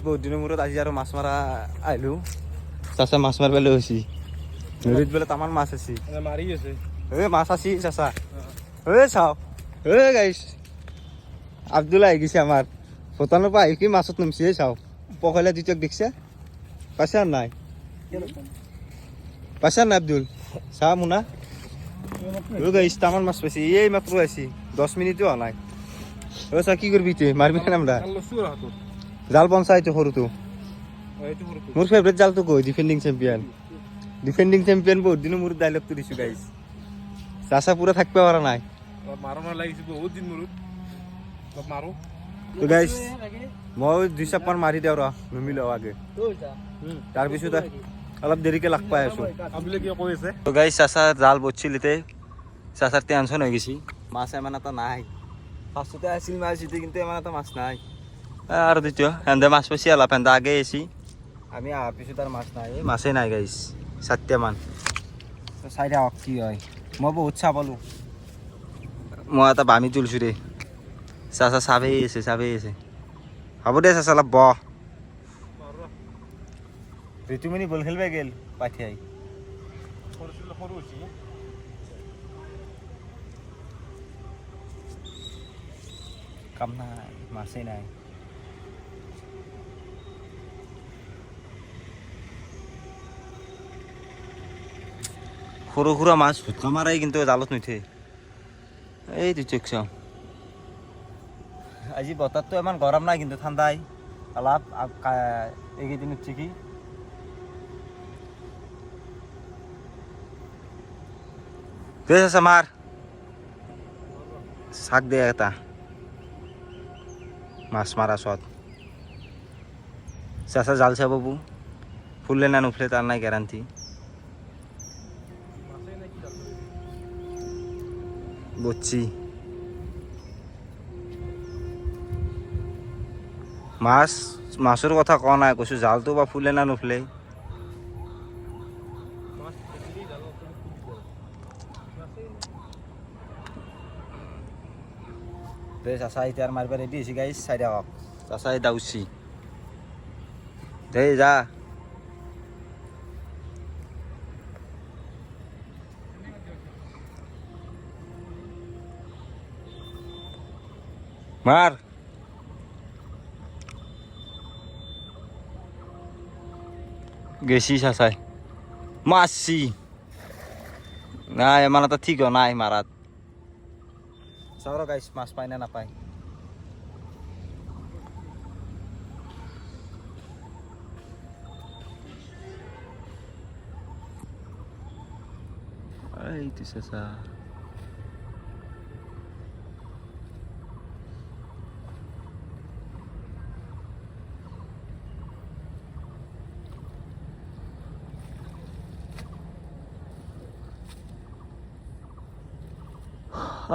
বহুত দিনৰ মূৰত আজি আৰু মাছ মাৰা আহিলোঁ। চাচা মাছ মাৰিবলৈ হৈছি নদীত বোলে তামান মাছ আছে মাৰি আছে মাছ আছি চাচা চাওঁ গাইছ আব্দুল আহি গৈছে আমাৰ ভূটানৰ পৰা আহি কি মাছত নামছি চাওঁ পকলা দ্বিতীয়ক দেখিছে পাইছা নাই আব্দুল চাহ মুনা গাইছ তামান মাছ পাইছি এই মাত্ৰ আহিছি 10 মিনিটো হোৱা নাই চা কি কৰিবি তুই মাৰিবি না আমৰা জাল পঞ্চায়তো সৰুটো মোৰ ফেভৰেট জালটো কই ডিফেন্ডিং চেম্পিয়ন বহুত দিনৰ মূৰত ডাইলগটো দিছো গাইছ চাচা পুৰা থাকবা পাৰা নাই মাৰণ লাগিছে বহুত দিন মূৰত মাৰো তো গাইছ মই 2 চাপমান মাৰি দিওঁ ৰ নুমিলো আগে তাৰপিছত অলপ দেৰিকে লাগ পাই আছো আবলে কি কৈ আছে তো গাইছ চাচা জাল বচিলিতে চাচাৰ টেনশন হৈ গৈছি মাছ ইমান এটা নাই ফাৰ্ষ্টতে আছিল মাছ জিতে কিন্তু ইমান এটা মাছ নাই আৰু দ্বিতীয় হেন্দে মাছ পাইছি অলপ হেন্দে আগে আছি আমি আহাৰ পিছত আৰু মাছ নাই মাছেই নাই গাইছ 7টা মান চাই দিয়ক কি হয় মই বহুত চাহ পালোঁ মই এটা বামি তুলিছোঁ দে চাচা চাবেই আছে হ'ব দে চাচা অলপ বহ ঋতুমণি বল খেলিব গেল পাঠিয়াই কাম নাই মাছেই নাই সৰু সুৰা মাছ ভুটকা মাৰাই কিন্তু জালত নুঠে এই তুই চেক চাওঁ আজি বতৰটো ইমান গৰম নাই কিন্তু ঠাণ্ডাই অলপ এইকেইদিন উঠছে কি আছে মাৰ শাক দে এটা মাছ মাৰা চত চাচা জাল চাব বাবু ফুললে না নুফুলে তাৰ নাই গ্যাৰান্টি বচ্ছি মাছৰ কথা কোৱা নাই কৈছো জালটো বা ফুলে না নুফুলে চাচা এতিয়া মাৰিব ৰেডি হৈছে গাইছ চাই দিয়ক চাচা এতিয়া উঠছি দেই যা মার গেছি চাচাই মারছি নাই মানে তো ঠিক নাই মারাত চাও গাইছ মাছ পাই না নাপায় এইটো চাচা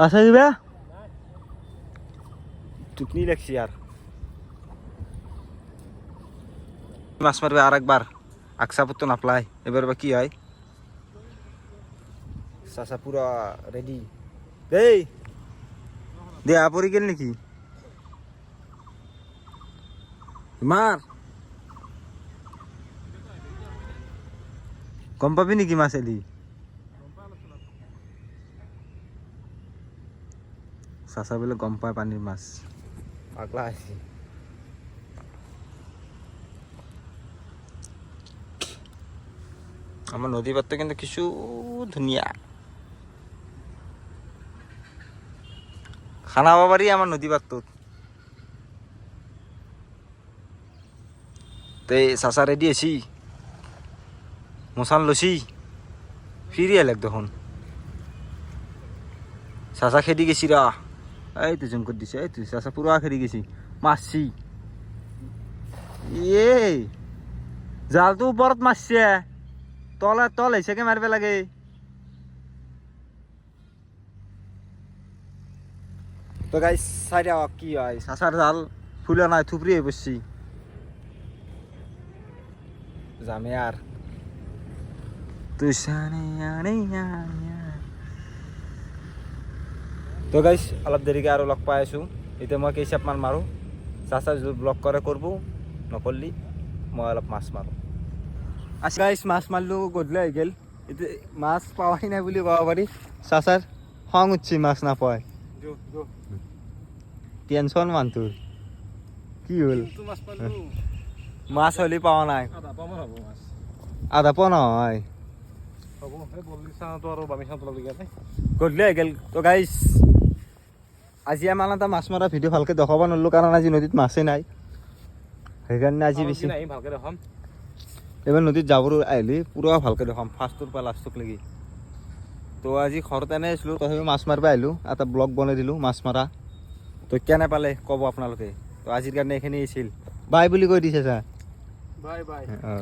আচ্ছা দিবা টুকনি লাগছি আর মাছ মারবে আর একবার আকসাপুর তো নাপলাই এবার বা কি হয় চাচা পুরা রেডি দেই দে আপরি গেল নাকি মার গম পাবি নাকি মাছ এলি চাচা বলে গম পায় পানির মাছ পাগলা আছে আমার নদী পাত্র কিন্তু কিছু ধুনিয়া খানা বাবারই আমার নদী পাত্র তে চাচা রেডি আছি মশান লছি ফিরিয়ে লাগ তখন চাচা খেদি গেছি রা এই তো জমকর দিছে এই তো চাচা পুরা খেদি গেছি মারছি ইয়ে জাল তো উপরত মারছে তল হিসেবে মারবে লাগে তো গাইস সাইডে কি হয় চাচার জাল ফুলে নাই থুপড়িয়ে বসছি যামে আর তুই তো গাইস অলপ দেৰিকে আৰু লগ পাই আছো এতিয়া মই কেইচাপ মান মাৰো চাচা ব্লগ কৰে কৰব নকৰলি মই অলপ মাছ মাৰোঁ আচ্ছা গাইছ মাছ মাৰিলোঁ গধূলি আহি গ'ল এতিয়া মাছ পোৱাই নাই বুলি ক'ব পাৰি চাচাৰ খং উঠছি মাছ নাপায় টেনশ্যন মানুহটোৰ কি হ'ল মাছ পালোঁ মাছ হ'লে পোৱা নাই আধা পামান হ'ব মাছ আধা পোৱা নহয় হ'ব এই বললি চাওঁতো আৰু বামি চাওঁতো লগীয়া নাই গধূলি আহি গ'ল তো গাইছ আজি আমাৰ এটা মাছ মৰা ভিডিঅ' ভালকৈ দেখাব নোৱাৰিলোঁ কাৰণ আজি নদীত মাছেই নাই সেইকাৰণে আজি বেছি নাই ভালকৈ দেখাম এইবাৰ নদীত যাবলৈ আহিলে পূৰা ভালকৈ দেখাম ফাৰ্ষ্টৰ পৰা লাষ্টক লাগি তো আজি ঘৰত এনেই আছিলোঁ তথাপি মাছ মাৰিব আহিলোঁ এটা ব্লগ বনাই দিলোঁ মাছ মৰা তো কেনে পালে ক'ব আপোনালোকে তো আজিৰ কাৰণে এইখিনি আছিল বাই বুলি কৈ দিছে ছাৰ বাই বাই অঁ